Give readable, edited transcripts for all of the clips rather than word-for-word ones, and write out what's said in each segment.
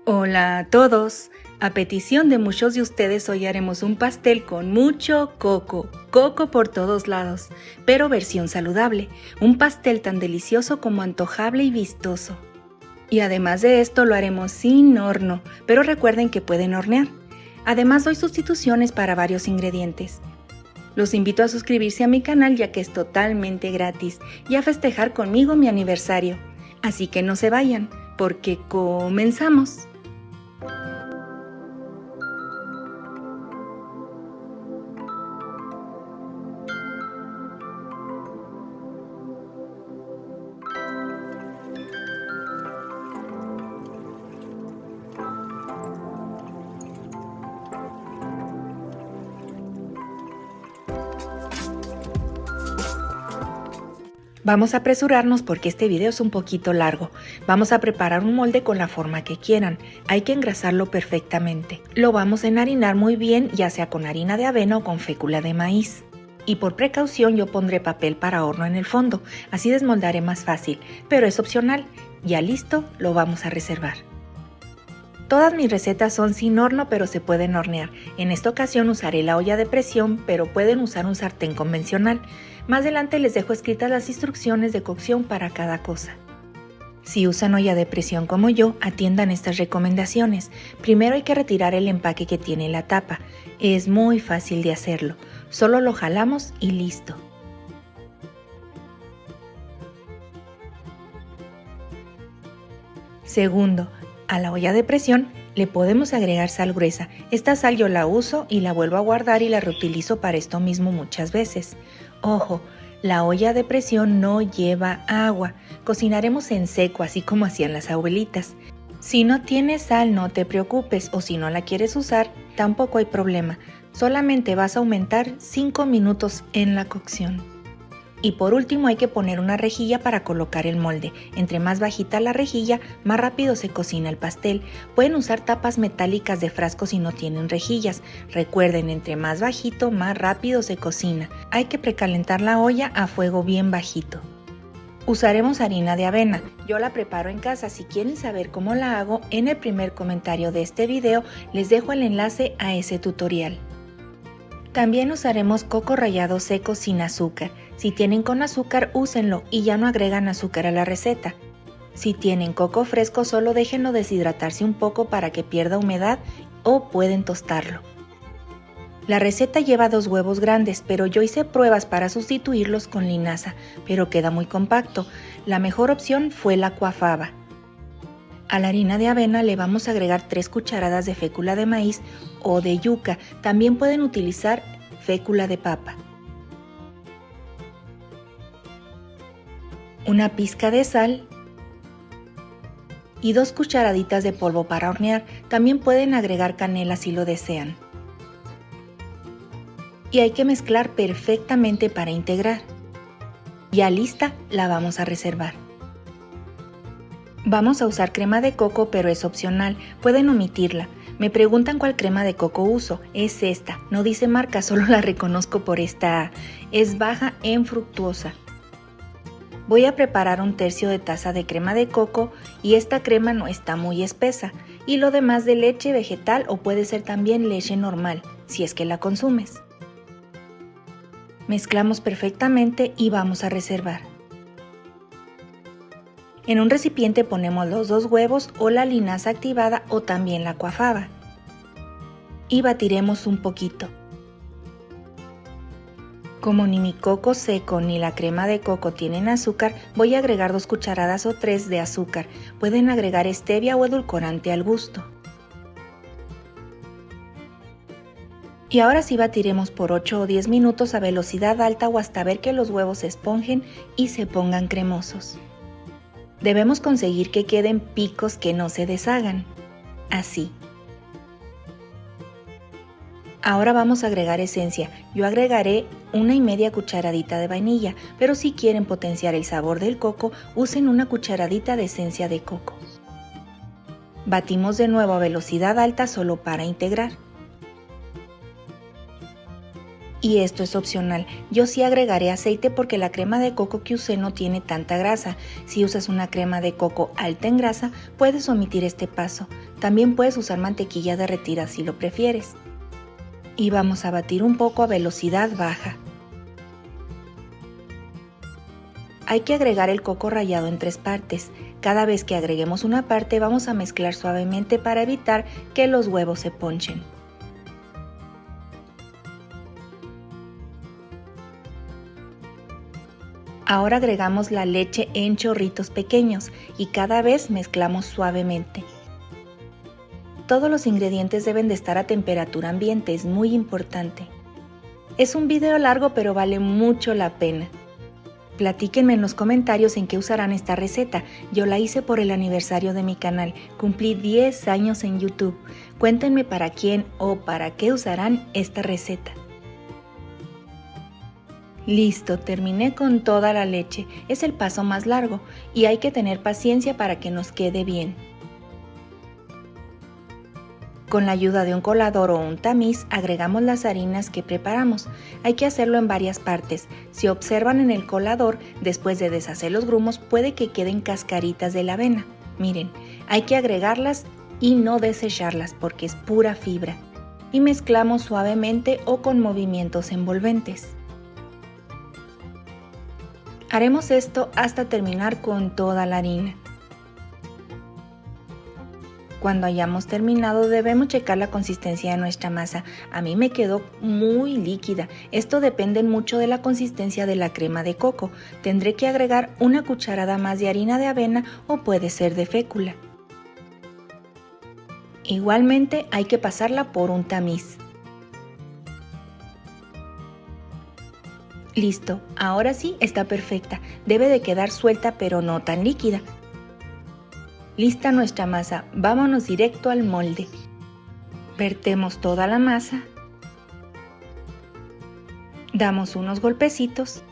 Hola a todos. A petición de muchos de ustedes, hoy haremos un pastel con mucho coco por todos lados, pero versión saludable, un pastel tan delicioso como antojable y vistoso. Y además de esto lo haremos sin horno, pero recuerden que pueden hornear. Además doy sustituciones para varios ingredientes. Los invito a suscribirse a mi canal ya que es totalmente gratis y a festejar conmigo mi aniversario. Así que no se vayan, porque comenzamos. Vamos a apresurarnos porque este video es un poquito largo. Vamos a preparar un molde con la forma que quieran. Hay que engrasarlo perfectamente. Lo vamos a enharinar muy bien, ya sea con harina de avena o con fécula de maíz. Y por precaución yo pondré papel para horno en el fondo, así desmoldaré más fácil, pero es opcional. Ya listo, lo vamos a reservar. Todas mis recetas son sin horno, pero se pueden hornear. En esta ocasión usaré la olla de presión, pero pueden usar un sartén convencional. Más adelante les dejo escritas las instrucciones de cocción para cada cosa. Si usan olla de presión como yo, atiendan estas recomendaciones. Primero hay que retirar el empaque que tiene la tapa. Es muy fácil de hacerlo. Solo lo jalamos y listo. Segundo, a la olla de presión le podemos agregar sal gruesa. Esta sal yo la uso y la vuelvo a guardar y la reutilizo para esto mismo muchas veces. Ojo, la olla de presión no lleva agua. Cocinaremos en seco, así como hacían las abuelitas. Si no tienes sal, no te preocupes, o si no la quieres usar, tampoco hay problema. Solamente vas a aumentar 5 minutos en la cocción. Y por último hay que poner una rejilla para colocar el molde. Entre más bajita la rejilla, más rápido se cocina el pastel. Pueden usar tapas metálicas de frasco si no tienen rejillas. Recuerden, entre más bajito, más rápido se cocina. Hay que precalentar la olla a fuego bien bajito. Usaremos harina de avena. Yo la preparo en casa. Si quieren saber cómo la hago, en el primer comentario de este video les dejo el enlace a ese tutorial. También usaremos coco rallado seco sin azúcar. Si tienen con azúcar, úsenlo y ya no agregan azúcar a la receta. Si tienen coco fresco, solo déjenlo deshidratarse un poco para que pierda humedad o pueden tostarlo. La receta lleva 2 huevos grandes, pero yo hice pruebas para sustituirlos con linaza, pero queda muy compacto. La mejor opción fue la cuafaba. A la harina de avena le vamos a agregar 3 cucharadas de fécula de maíz o de yuca. También pueden utilizar fécula de papa. Una pizca de sal y 2 cucharaditas de polvo para hornear. También pueden agregar canela si lo desean. Y hay que mezclar perfectamente para integrar. Ya lista, la vamos a reservar. Vamos a usar crema de coco, pero es opcional, pueden omitirla. Me preguntan cuál crema de coco uso, es esta, no dice marca, solo la reconozco por esta A. Es baja en fructuosa. Voy a preparar 1/3 de taza de crema de coco y esta crema no está muy espesa. Y lo demás de leche vegetal o puede ser también leche normal, si es que la consumes. Mezclamos perfectamente y vamos a reservar. En un recipiente ponemos los 2 huevos o la linaza activada o también la cuafaba. Y batiremos un poquito. Como ni mi coco seco ni la crema de coco tienen azúcar, voy a agregar 2 cucharadas o 3 de azúcar. Pueden agregar stevia o edulcorante al gusto. Y ahora sí batiremos por 8 o 10 minutos a velocidad alta o hasta ver que los huevos se esponjen y se pongan cremosos. Debemos conseguir que queden picos que no se deshagan. Así. Ahora vamos a agregar esencia. Yo agregaré 1,5 cucharadita de vainilla, pero si quieren potenciar el sabor del coco, usen 1 cucharadita de esencia de coco. Batimos de nuevo a velocidad alta solo para integrar. Y esto es opcional, yo sí agregaré aceite porque la crema de coco que usé no tiene tanta grasa. Si usas una crema de coco alta en grasa, puedes omitir este paso. También puedes usar mantequilla derretida si lo prefieres. Y vamos a batir un poco a velocidad baja. Hay que agregar el coco rallado en 3 partes. Cada vez que agreguemos una parte vamos a mezclar suavemente para evitar que los huevos se ponchen. Ahora agregamos la leche en chorritos pequeños y cada vez mezclamos suavemente. Todos los ingredientes deben de estar a temperatura ambiente, es muy importante. Es un video largo pero vale mucho la pena. Platíquenme en los comentarios en qué usarán esta receta. Yo la hice por el aniversario de mi canal. Cumplí 10 años en YouTube. Cuéntenme para quién o para qué usarán esta receta. Listo, terminé con toda la leche. Es el paso más largo y hay que tener paciencia para que nos quede bien. Con la ayuda de un colador o un tamiz agregamos las harinas que preparamos. Hay que hacerlo en varias partes. Si observan en el colador, después de deshacer los grumos puede que queden cascaritas de la avena. Miren, hay que agregarlas y no desecharlas porque es pura fibra. Y mezclamos suavemente o con movimientos envolventes. Haremos esto hasta terminar con toda la harina. Cuando hayamos terminado debemos checar la consistencia de nuestra masa. A mí me quedó muy líquida. Esto depende mucho de la consistencia de la crema de coco. Tendré que agregar una cucharada más de harina de avena o puede ser de fécula. Igualmente hay que pasarla por un tamiz. Listo, ahora sí está perfecta. Debe de quedar suelta pero no tan líquida. Lista nuestra masa, vámonos directo al molde. Vertemos toda la masa. Damos unos golpecitos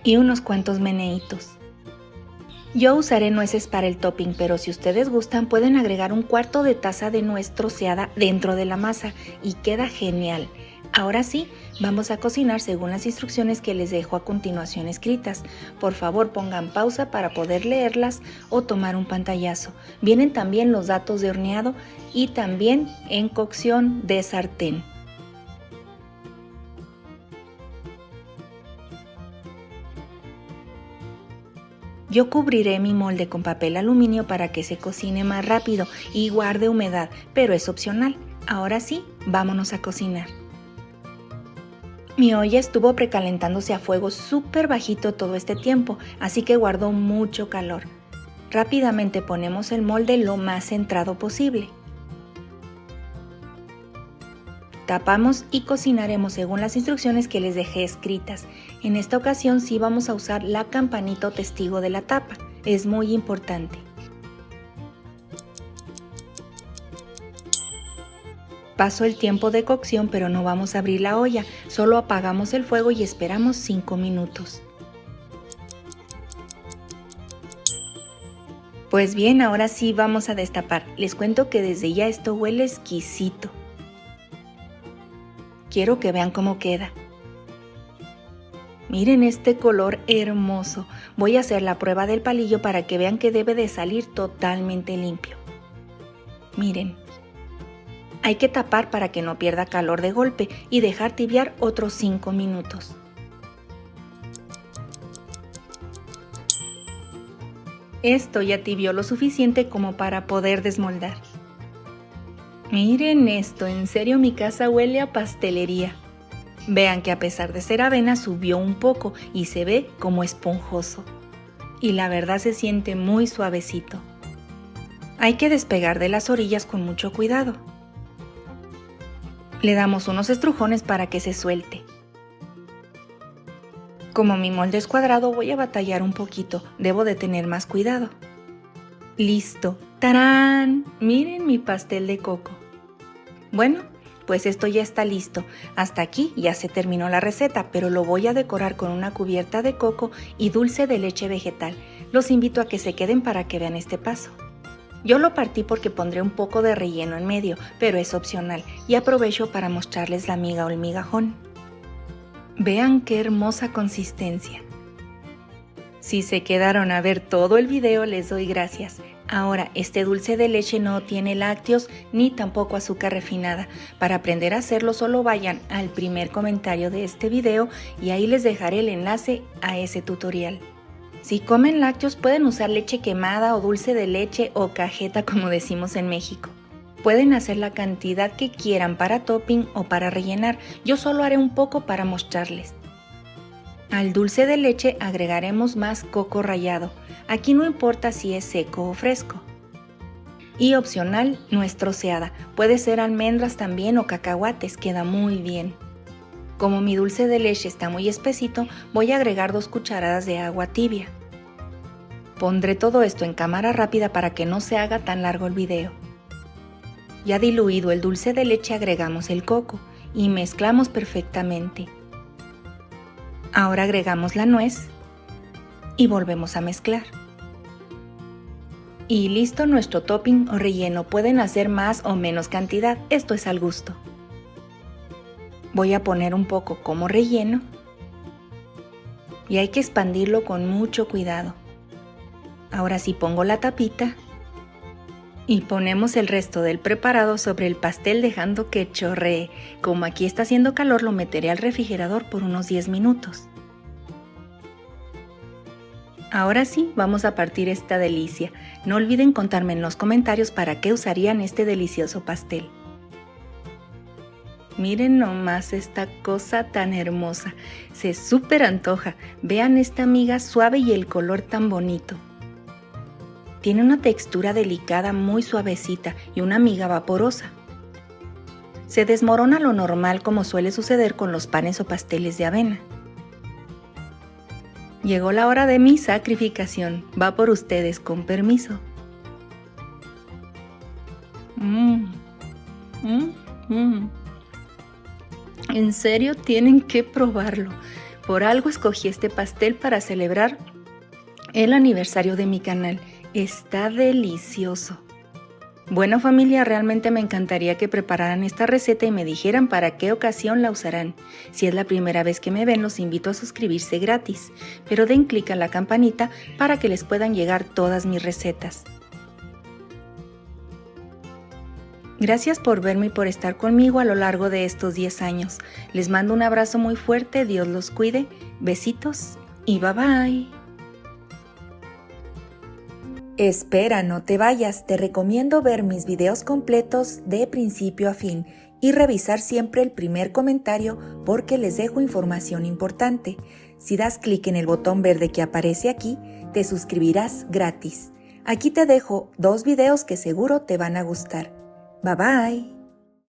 y unos cuantos meneitos. Yo usaré nueces para el topping, pero si ustedes gustan pueden agregar 1/4 de taza de nuez troceada dentro de la masa y queda genial. Ahora sí, vamos a cocinar según las instrucciones que les dejo a continuación escritas. Por favor pongan pausa para poder leerlas o tomar un pantallazo. Vienen también los datos de horneado y también en cocción de sartén. Yo cubriré mi molde con papel aluminio para que se cocine más rápido y guarde humedad, pero es opcional. Ahora sí, vámonos a cocinar. Mi olla estuvo precalentándose a fuego súper bajito todo este tiempo, así que guardó mucho calor. Rápidamente ponemos el molde lo más centrado posible. Tapamos y cocinaremos según las instrucciones que les dejé escritas. En esta ocasión sí vamos a usar la campanita o testigo de la tapa, es muy importante. Pasó el tiempo de cocción, pero no vamos a abrir la olla, solo apagamos el fuego y esperamos 5 minutos. Pues bien, ahora sí vamos a destapar. Les cuento que desde ya esto huele exquisito. Quiero que vean cómo queda. Miren este color hermoso. Voy a hacer la prueba del palillo para que vean que debe de salir totalmente limpio. Miren. Hay que tapar para que no pierda calor de golpe y dejar tibiar otros 5 minutos. Esto ya tibió lo suficiente como para poder desmoldar. Miren esto, en serio mi casa huele a pastelería. Vean que a pesar de ser avena subió un poco y se ve como esponjoso. Y la verdad se siente muy suavecito. Hay que despegar de las orillas con mucho cuidado. Le damos unos estrujones para que se suelte. Como mi molde es cuadrado voy a batallar un poquito, debo de tener más cuidado. ¡Listo! ¡Tarán! Miren mi pastel de coco. Bueno, pues esto ya está listo. Hasta aquí ya se terminó la receta, pero lo voy a decorar con una cubierta de coco y dulce de leche vegetal. Los invito a que se queden para que vean este paso. Yo lo partí porque pondré un poco de relleno en medio, pero es opcional y aprovecho para mostrarles la miga o el migajón. Vean qué hermosa consistencia. Si se quedaron a ver todo el video, les doy gracias. Ahora, este dulce de leche no tiene lácteos ni tampoco azúcar refinada. Para aprender a hacerlo, solo vayan al primer comentario de este video y ahí les dejaré el enlace a ese tutorial. Si comen lácteos, pueden usar leche quemada o dulce de leche o cajeta, como decimos en México. Pueden hacer la cantidad que quieran para topping o para rellenar. Yo solo haré un poco para mostrarles. Al dulce de leche agregaremos más coco rallado. Aquí no importa si es seco o fresco. Y opcional, nuez troceada. Puede ser almendras también o cacahuates, queda muy bien. Como mi dulce de leche está muy espesito, voy a agregar 2 cucharadas de agua tibia. Pondré todo esto en cámara rápida para que no se haga tan largo el video. Ya diluido el dulce de leche, agregamos el coco y mezclamos perfectamente. Ahora agregamos la nuez y volvemos a mezclar. Y listo nuestro topping o relleno. Pueden hacer más o menos cantidad, esto es al gusto. Voy a poner un poco como relleno y hay que expandirlo con mucho cuidado. Ahora sí pongo la tapita y ponemos el resto del preparado sobre el pastel dejando que chorree. Como aquí está haciendo calor, lo meteré al refrigerador por unos 10 minutos. Ahora sí, vamos a partir esta delicia. No olviden contarme en los comentarios para qué usarían este delicioso pastel. Miren nomás esta cosa tan hermosa, se súper antoja. Vean esta miga suave y el color tan bonito. Tiene una textura delicada muy suavecita y una miga vaporosa. Se desmorona lo normal como suele suceder con los panes o pasteles de avena. Llegó la hora de mi sacrificación, va por ustedes con permiso. En serio tienen que probarlo. Por algo escogí este pastel para celebrar el aniversario de mi canal. Está delicioso. Bueno familia, realmente me encantaría que prepararan esta receta y me dijeran para qué ocasión la usarán. Si es la primera vez que me ven, los invito a suscribirse gratis, pero den clic a la campanita para que les puedan llegar todas mis recetas. Gracias por verme y por estar conmigo a lo largo de estos 10 años. Les mando un abrazo muy fuerte, Dios los cuide, besitos y bye bye. Espera, no te vayas, te recomiendo ver mis videos completos de principio a fin y revisar siempre el primer comentario porque les dejo información importante. Si das clic en el botón verde que aparece aquí, te suscribirás gratis. Aquí te dejo 2 videos que seguro te van a gustar. Bye bye.